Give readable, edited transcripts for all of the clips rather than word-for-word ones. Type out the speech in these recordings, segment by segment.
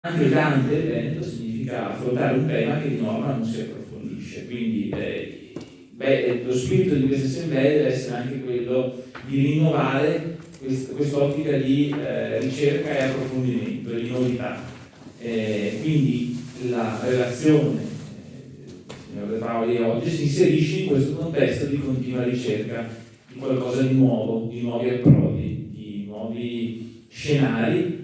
anche Dante Veneto significa affrontare un tema che di norma non si approfondisce, quindi lo spirito di queste assemblee deve essere anche quello di rinnovare quest'ottica di ricerca e approfondimento, di novità. Quindi la relazione signor De Paoli oggi si inserisce in questo contesto di continua ricerca di qualcosa di nuovo, di nuovi approdi, di nuovi scenari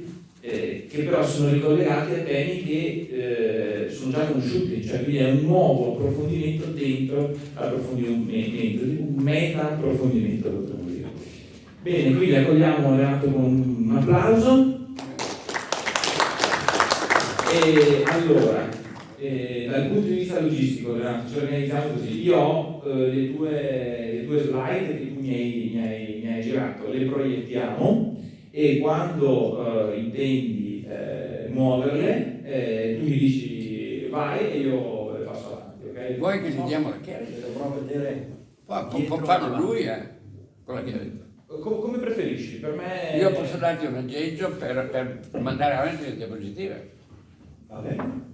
che però sono ricollegati a temi che sono già conosciuti, cioè quindi è un nuovo approfondimento dentro l'approfondimento, un meta approfondimento, potremmo dire. Bene, quindi accogliamo Renato con un applauso. E allora, dal punto di vista logistico, Renato, ci organizziamo così. Io ho le due slide che tu mi hai girato, le proiettiamo e quando intendi muoverle, tu mi dici vai e io le passo avanti, ok? Vuoi che gli diamo la chiave? Dovrò vedere. Può farlo lui, con la chiave. Come preferisci? Per me... Io posso darti un aggeggio per mandare avanti le diapositive. Va bene.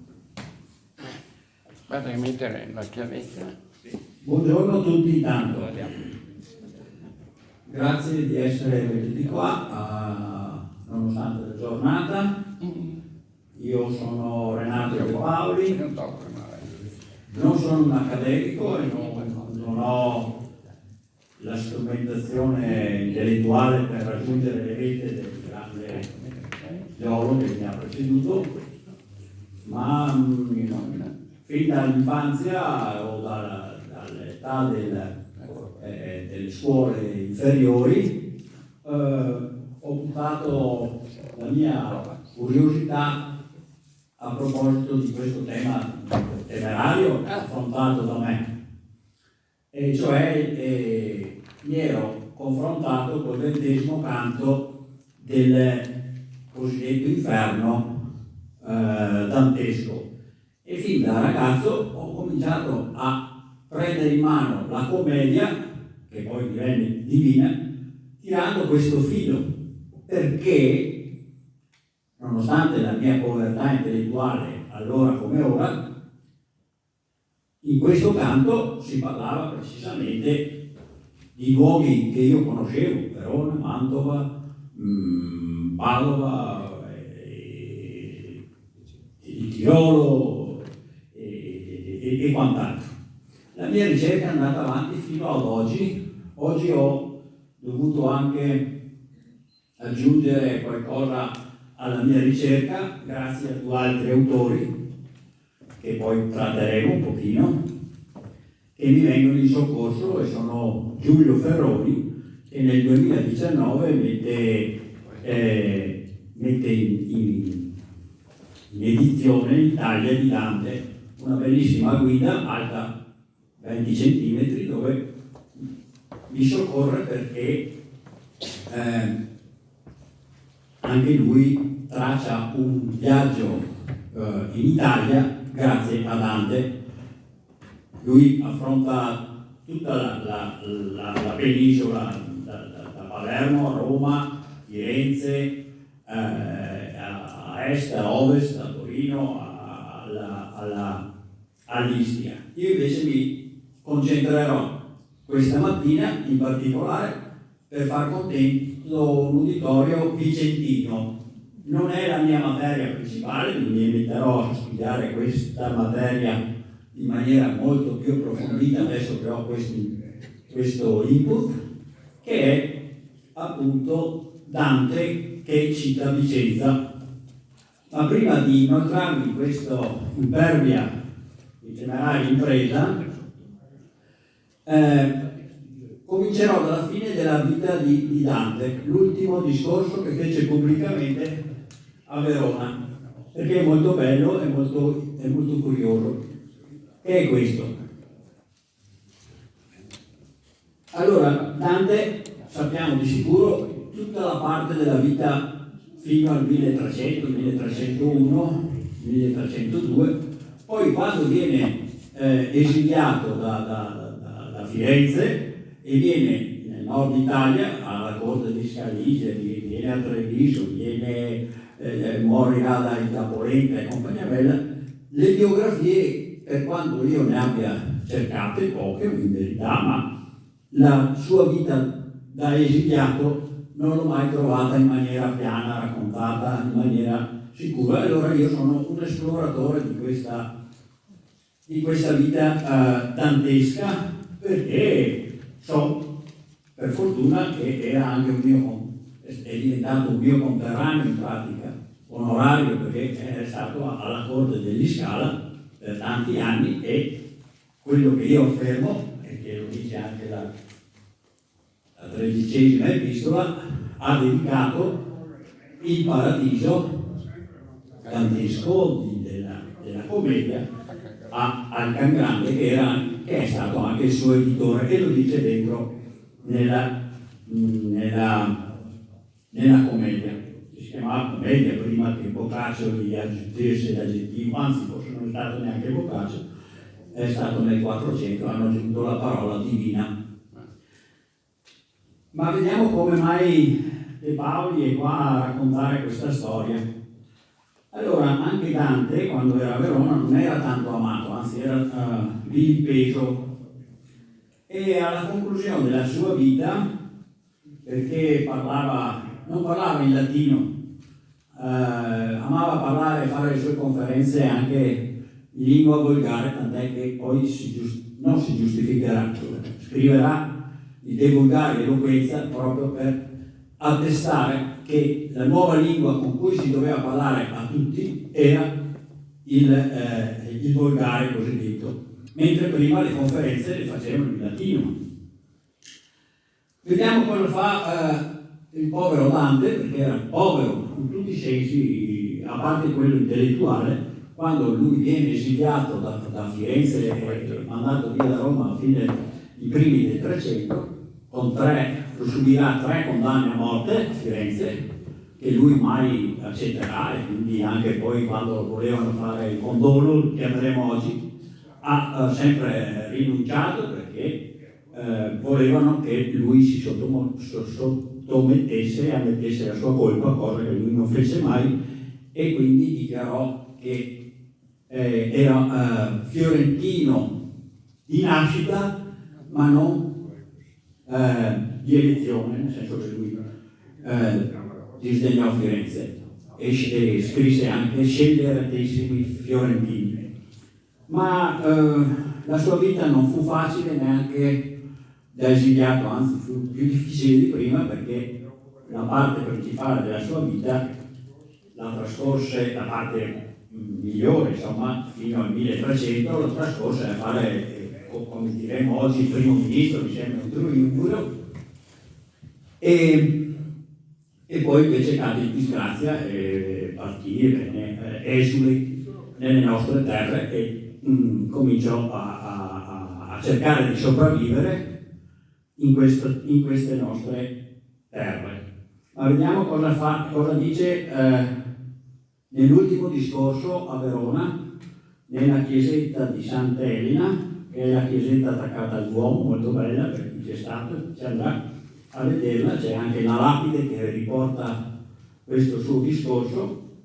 Aspetta che mettere la chiavetta. Sì. Buongiorno a tutti intanto. Grazie di essere venuti qua, nonostante la giornata. Io sono Renato De Paoli, non sono un accademico e non ho la strumentazione intellettuale per raggiungere le vette del grande geologo che mi ha preceduto, ma fin dall'infanzia o dall'età delle scuole inferiori ho puntato la mia curiosità a proposito di questo tema temerario affrontato da me, e cioè mi ero confrontato col 20° canto del cosiddetto inferno dantesco, e fin da ragazzo ho cominciato a prendere in mano la commedia, che poi divenne divina, tirando questo filo, perché nonostante la mia povertà intellettuale allora come ora, in questo canto si parlava precisamente di luoghi che io conoscevo: Verona, Mantova, Padova, il Tirolo e quant'altro. La mia ricerca è andata avanti fino ad oggi. Oggi ho dovuto anche aggiungere qualcosa alla mia ricerca grazie a 2 altri autori che poi tratteremo un pochino, che mi vengono in soccorso, e sono Giulio Ferroni, che nel 2019 mette in edizione in Italia di Dante una bellissima guida alta 20 centimetri, dove mi soccorre perché anche lui traccia un viaggio in Italia grazie a Dante. Lui affronta tutta la penisola, da Palermo a Roma, Firenze, a est, a ovest, da Torino all'Istria. Io invece mi concentrerò questa mattina in particolare per far contento un uditorio vicentino. Non è la mia materia principale, mi metterò a studiare questa materia in maniera molto più approfondita adesso che ho questo input, che è appunto Dante che cita Vicenza. Ma prima di inoltrarmi in questa impervia di temeraria impresa, comincerò dalla fine della vita di Dante, l'ultimo discorso che fece pubblicamente a Verona, perché è molto bello e molto curioso, che è questo. Allora, Dante, sappiamo di sicuro, tutta la parte della vita fino al 1300, 1301, 1302, poi quando viene esiliato da Firenze e viene nel nord Italia, alla corte di Scalise, viene a Treviso, viene morirà da Polenta e compagnia bella. Le biografie, per quanto io ne abbia cercate, poche in verità, ma la sua vita da esiliato non l'ho mai trovata in maniera piana, raccontata in maniera sicura. Allora io sono un esploratore di questa vita dantesca, perché so per fortuna che era anche è diventato un mio conterraneo in pratica, onorario, perché è stato alla corte degli Scala per tanti anni, e quello che io affermo, e che lo dice anche la 13ª epistola, ha dedicato il paradiso dantesco della commedia al Cangrande, che è stato anche il suo editore, e lo dice dentro nella commedia. Si chiamava commedia prima che Boccaccio gli aggiungesse l'aggettivo, anzi forse non è stato neanche Boccaccio, è stato nel 400, hanno aggiunto la parola divina. Ma vediamo come mai De Paoli è qua a raccontare questa storia. Allora, anche Dante, quando era a Verona, non era tanto amato, anzi era vilipeso, e alla conclusione della sua vita, perché non parlava in latino, amava parlare e fare le sue conferenze anche in lingua volgare, tant'è che poi non si giustificherà, scriverà di De Vulgari Eloquenza proprio per attestare che la nuova lingua con cui si doveva parlare a tutti era il volgare cosiddetto, mentre prima le conferenze le facevano in latino. Vediamo cosa fa il povero Dante, perché era povero in tutti i sensi, a parte quello intellettuale. Quando lui viene esiliato da Firenze e mandato via da Roma a fine i primi del 300, subirà 3 condanne a morte a Firenze, che lui mai accetterà, e quindi anche poi quando volevano fare il condono, lo chiameremo oggi, ha sempre rinunciato, perché volevano che lui si sottomettesse e ammettesse la sua colpa, cosa che lui non fece mai, e quindi dichiarò che era fiorentino di nascita, ma non di elezione, nel senso che lui disdegnò Firenze e scrisse anche scelleratissimi fiorentini. Ma la sua vita non fu facile neanche da esiliato, anzi fu più difficile di prima, perché la parte principale della sua vita la trascorse, la parte migliore, insomma, fino al 1300, la trascorse a fare, come diremo oggi, il primo ministro, mi sembra un triumviro, e poi invece cadde in disgrazia e partì, esule nelle nostre terre, e cominciò a cercare di sopravvivere in queste nostre terre. Ma vediamo cosa dice nell'ultimo discorso a Verona, nella chiesetta di Sant'Elena, che è la chiesetta attaccata al Duomo, molto bella, per chi c'è stato ci andrà a vederla. C'è anche una lapide che riporta questo suo discorso,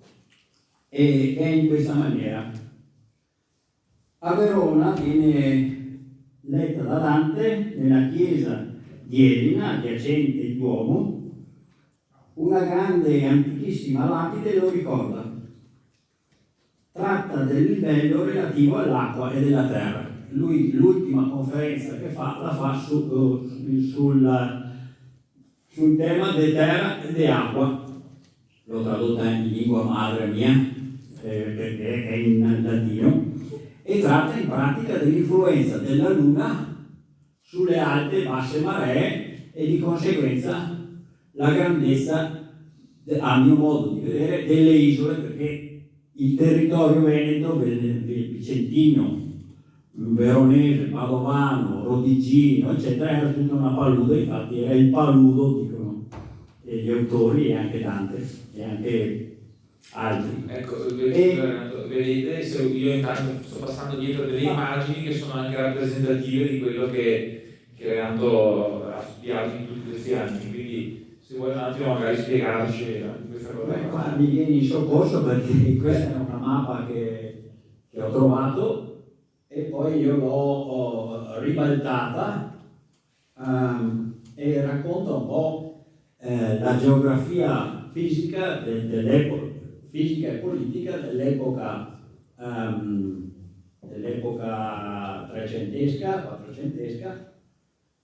e è in questa maniera. A Verona viene letta da Dante nella chiesa di Elena, adiacente il Duomo, una grande e antichissima lapide lo ricorda. Tratta del livello relativo all'acqua e della terra. Lui l'ultima conferenza che fa la fa sul tema di terra e di acqua. L'ho tradotta in lingua madre mia, perché è in latino, e tratta in pratica dell'influenza della Luna sulle alte e basse maree, e di conseguenza la grandezza, a mio modo di vedere, delle isole, perché il territorio veneto, vicentino, veronese, padovano, rodigino, eccetera, era tutta una palude. Infatti era il paludo, dicono gli autori, e anche Dante, e anche altri. Ecco, vedete, se io intanto sto passando dietro delle immagini che sono anche rappresentative di quello che Renato ha studiato in tutti questi anni, quindi se vuoi un attimo magari spiegarci questa cosa. Beh, qua mi vieni in soccorso perché questa è una mappa che ho trovato e poi io l'ho ribaltata e racconta un po' la geografia fisica dell'epoca, fisica e politica dell'epoca trecentesca, quattrocentesca.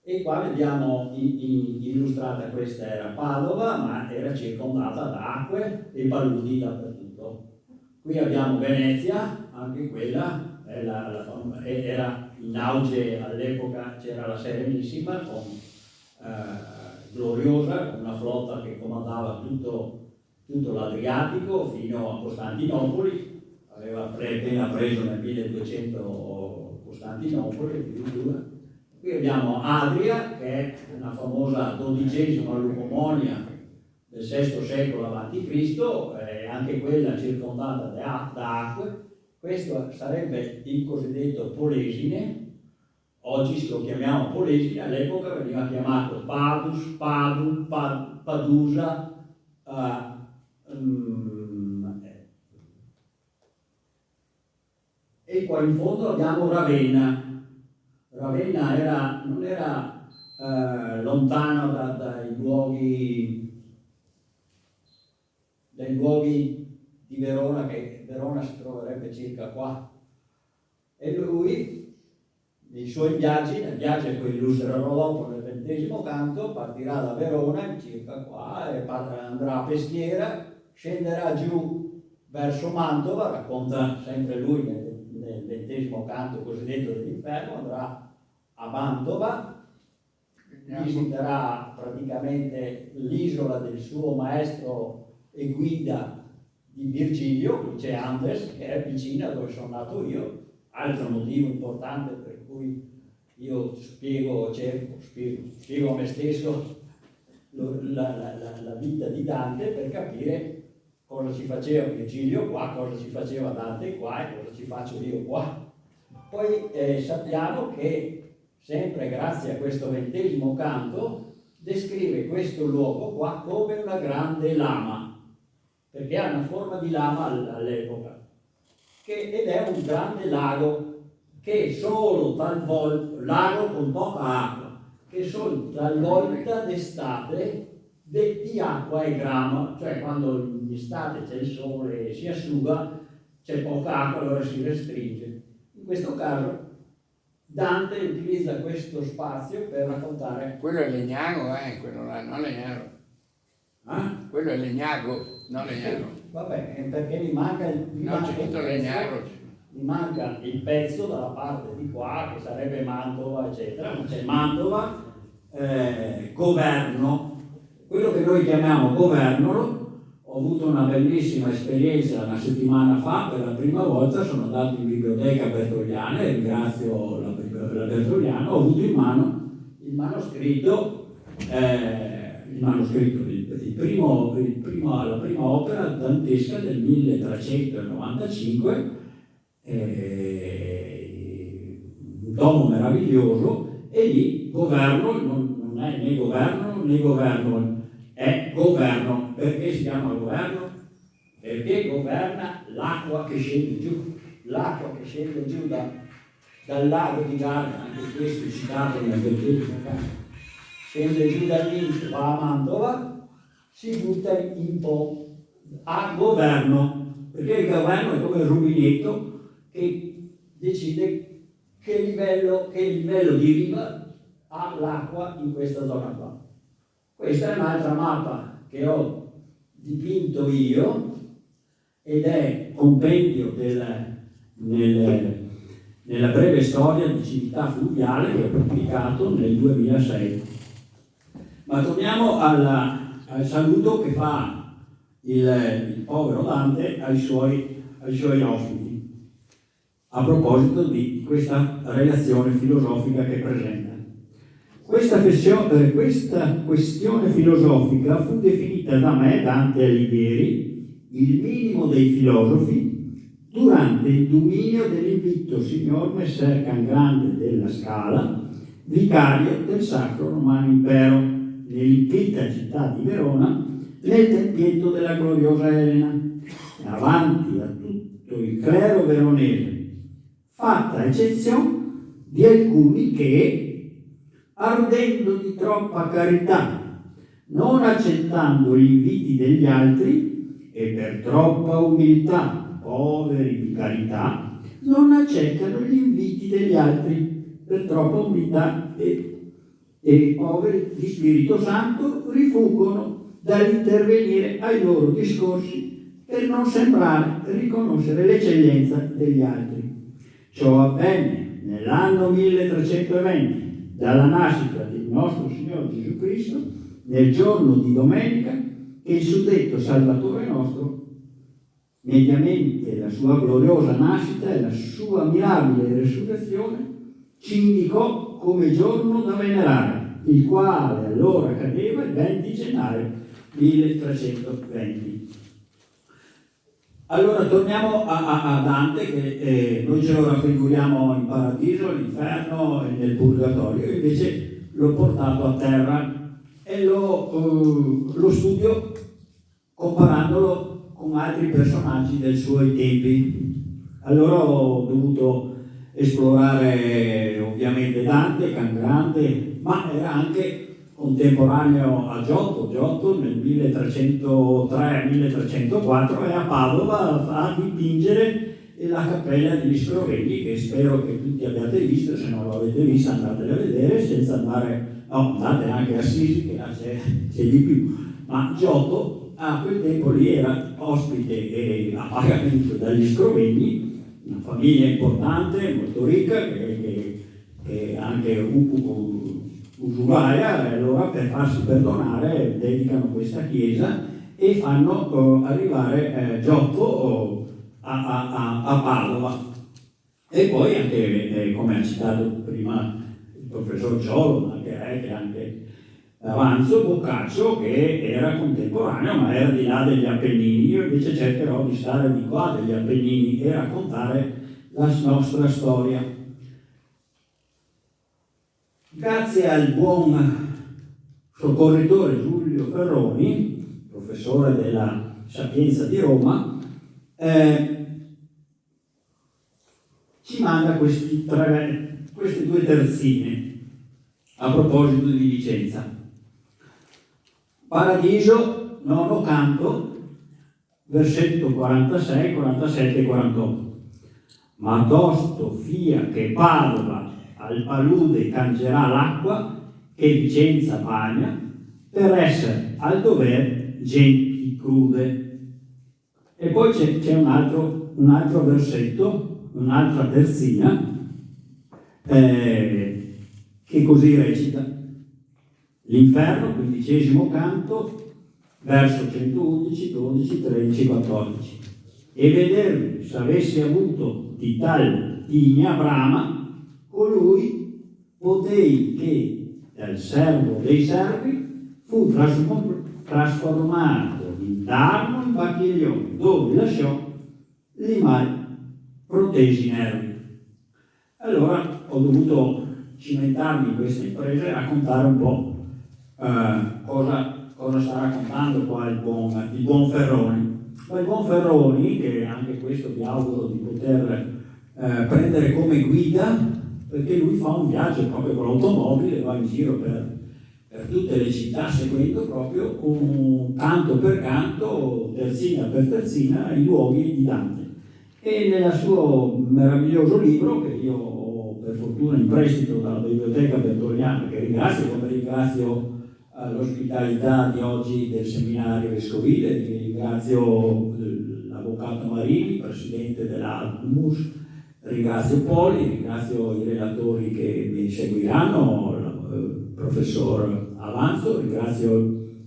E qua vediamo illustrata, questa era Padova, ma era circondata da acque e paludi dappertutto. Qui abbiamo Venezia, anche quella era in auge all'epoca, c'era la Serenissima, gloriosa, con una flotta che comandava tutto l'Adriatico fino a Costantinopoli, aveva appena preso nel 1200 Costantinopoli addirittura. Qui abbiamo Adria, che è una famosa XII lucomonia del VI secolo a.C., anche quella circondata da acque. Questo sarebbe il cosiddetto Polesine, oggi lo chiamiamo Polesine, all'epoca veniva chiamato Padus, Padum, Padusa, e qua in fondo abbiamo Ravenna. Ravenna non era lontano dai luoghi di Verona, che Verona si troverebbe circa qua. E lui, nei suoi viaggi, nel viaggio che illustrerò dopo nel 20° canto, partirà da Verona, circa qua, e andrà a Peschiera, scenderà giù verso Mantova, racconta sempre lui nel 20° canto cosiddetto dell'inferno, andrà a Mantova, visiterà praticamente l'isola del suo maestro e guida di Virgilio, qui c'è Andres, che è vicina dove sono nato io, altro motivo importante per cui io spiego a me stesso la vita di Dante, per capire cosa ci faceva Virgilio qua, cosa ci faceva Dante qua e cosa ci faccio io qua. Poi sappiamo che sempre grazie a questo 20° canto descrive questo luogo qua come una grande lama, perché ha una forma di lama all'epoca, ed è un grande lago che solo talvolta, lago con poca acqua, che solo talvolta d'estate di acqua e grama, cioè quando in estate c'è il sole e si asciuga, c'è poca acqua, allora si restringe. In questo caso Dante utilizza questo spazio per raccontare. Quello è Legnago, quello là, non Legnaro. Quello è Legnago, non Legnaro. Vabbè, perché mi manca il pezzo dalla parte di qua, che sarebbe Mantova, eccetera, ma c'è Mantova, Governo, quello che noi chiamiamo Governolo. Ho avuto una bellissima esperienza una settimana fa, per la prima volta sono andato in biblioteca bertoliana e ringrazio la Bertoliana, ho avuto in mano il manoscritto, la prima opera dantesca del 1395, un tomo meraviglioso, e lì Governo non è né governo, è governo. Perché si chiama governo? Perché governa l'acqua che scende giù, dal lago di Garda, anche questo è citato nel 20° canto, scende giù dall'Indio, va a Mantova, si butta in Po a governo, perché il governo è come il rubinetto che decide che livello di riva ha l'acqua in questa zona qua. Questa è un'altra mappa che ho dipinto io ed è compendio nella breve storia di civiltà fluviale che ho pubblicato nel 2006. Ma torniamo al saluto che fa il povero Dante ai suoi ospiti a proposito di questa relazione filosofica che presenta. Questa questione filosofica fu definita da me, Dante Alighieri, il minimo dei filosofi, durante il dominio dell'invitto signor Messer Cangrande della Scala, vicario del Sacro Romano Impero, nell'infinita città di Verona, nel tempietto della gloriosa Elena, davanti a tutto il clero veronese, fatta eccezione di alcuni che, ardendo di troppa carità, non accettando gli inviti degli altri e per troppa umiltà, poveri di carità, non accettano gli inviti degli altri per troppa umiltà e poveri di Spirito Santo rifuggono dall'intervenire ai loro discorsi per non sembrare riconoscere l'eccellenza degli altri. Ciò avvenne nell'anno 1320, dalla nascita del nostro Signore Gesù Cristo, nel giorno di domenica, che il suddetto Salvatore nostro, mediamente la sua gloriosa nascita e la sua mirabile resurrezione, ci indicò come giorno da venerare, il quale allora cadeva il 20 gennaio 1320. Allora torniamo a Dante, che noi ce lo raffiguriamo in paradiso, all'inferno e nel purgatorio. Io invece l'ho portato a terra e lo studio comparandolo con altri personaggi dei suoi tempi. Allora ho dovuto esplorare ovviamente Dante, Can Grande, ma era anche contemporaneo a Giotto. Giotto nel 1303-1304 è a Padova a dipingere la cappella degli Scrovegni, che spero che tutti abbiate visto. Se non l'avete vista andatela a vedere, senza andare, no, andate anche a Assisi, che là c'è di più. Ma Giotto a quel tempo lì era ospite a pagamento dagli Scrovegni, una famiglia importante, molto ricca, che anche usuraia, e allora per farsi perdonare dedicano questa chiesa e fanno arrivare Giotto a Padova. E poi anche, come ha citato prima il professor Giolo, ma anche Avanzo, Boccaccio, che era contemporaneo ma era di là degli Appennini. Io invece cercherò di stare di qua degli Appennini e raccontare la nostra storia. Grazie al buon soccorritore Giulio Ferroni, professore della Sapienza di Roma, ci manda queste due terzine a proposito di Vicenza. Paradiso, nono canto, versetto 46, 47 e 48. Ma tosto fia che Padova al palude cangerà l'acqua che Vicenza bagna, per essere al dover genti crude. E poi c'è un altro versetto, un'altra terzina, che così recita: l'inferno, 15° canto, verso 111, 12, 13, 14. E vedervi, se avessi avuto di tal tigna brama, colui potei che dal servo dei servi fu trasformato in darno in bacchiglione, dove lasciò li mal protesi nervi. Allora ho dovuto cimentarmi in queste imprese e raccontare un po' cosa sta raccontando qua il buon Ferroni. Ma il buon Ferroni, che anche questo vi auguro di poter prendere come guida, perché lui fa un viaggio proprio con l'automobile, va in giro per tutte le città seguendo proprio canto per canto, terzina per terzina, i luoghi di Dante. E nel suo meraviglioso libro, che io ho per fortuna in prestito dalla Biblioteca Bertoliana, che ringrazio, come ringrazio l'ospitalità di oggi del seminario vescovile, ringrazio l'avvocato Marini, presidente dell'Almus, ringrazio Poli, ringrazio i relatori che mi seguiranno, il professor Avanzo, ringrazio